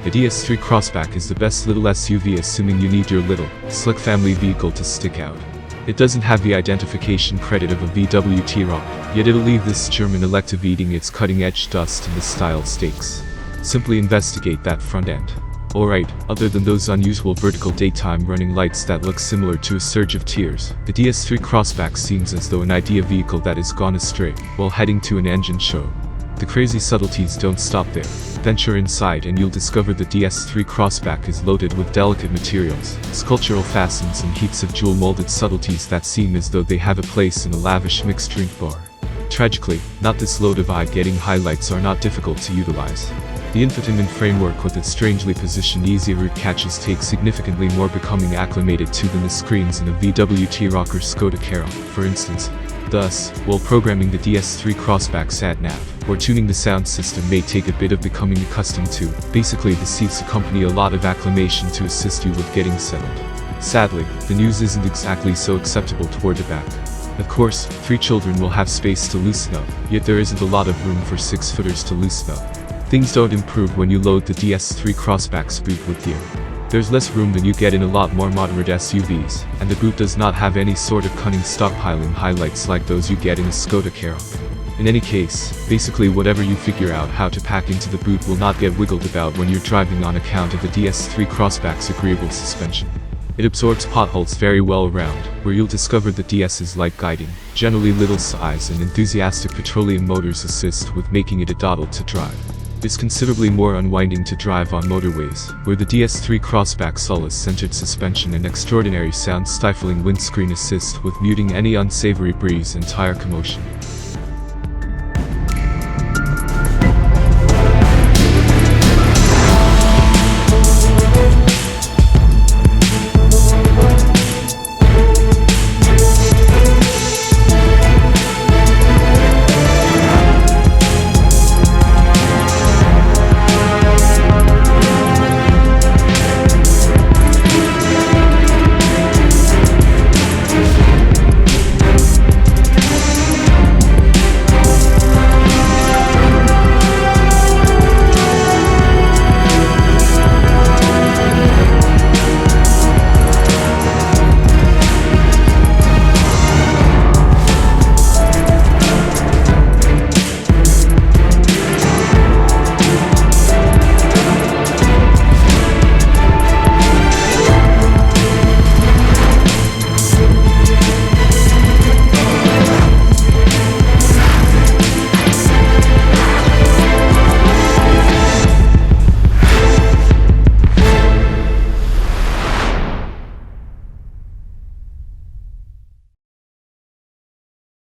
The DS3 CROSSBACK is the best little SUV assuming you need your little, slick family vehicle to stick out. It doesn't have the identification credit of a VW T-Roc, yet it'll leave this German elective eating its cutting-edge dust in the style stakes. Simply investigate that front end. Alright, other than those unusual vertical daytime running lights that look similar to a surge of tears, the DS3 CROSSBACK seems as though an idea vehicle that has gone astray while heading to an engine show. The crazy subtleties don't stop there. Venture inside and you'll discover the DS3 CROSSBACK is loaded with delicate materials, sculptural fastens and heaps of jewel-molded subtleties that seem as though they have a place in a lavish mixed drink bar. Tragically, not this load of eye-getting highlights are not difficult to utilize. The infotainment framework with its strangely positioned easy route catches take significantly more becoming acclimated to than the screens in a VW T-Roc or Skoda Karoq, for instance. Thus, while programming the DS3 CROSSBACK sat-nav, or tuning the sound system may take a bit of becoming accustomed to, basically the seats accompany a lot of acclimation to assist you with getting settled. Sadly, the news isn't exactly so acceptable toward the back. Of course, 3 children will have space to loosen up, yet there isn't a lot of room for 6-footers to loosen up. Things don't improve when you load the DS3 CROSSBACK's boot with gear. There's less room than you get in a lot more moderate SUVs, and the boot does not have any sort of cunning stockpiling highlights like those you get in a Skoda Karoq. In any case, basically whatever you figure out how to pack into the boot will not get wiggled about when you're driving on account of the DS3 CROSSBACK's agreeable suspension. It absorbs potholes very well around, where you'll discover the DS's light guiding, generally little size and enthusiastic petroleum motors assist with making it a doddle to drive. It's considerably more unwinding to drive on motorways, where the DS3 CROSSBACK Solace centered suspension and extraordinary sound-stifling windscreen assist with muting any unsavory breeze and tire commotion.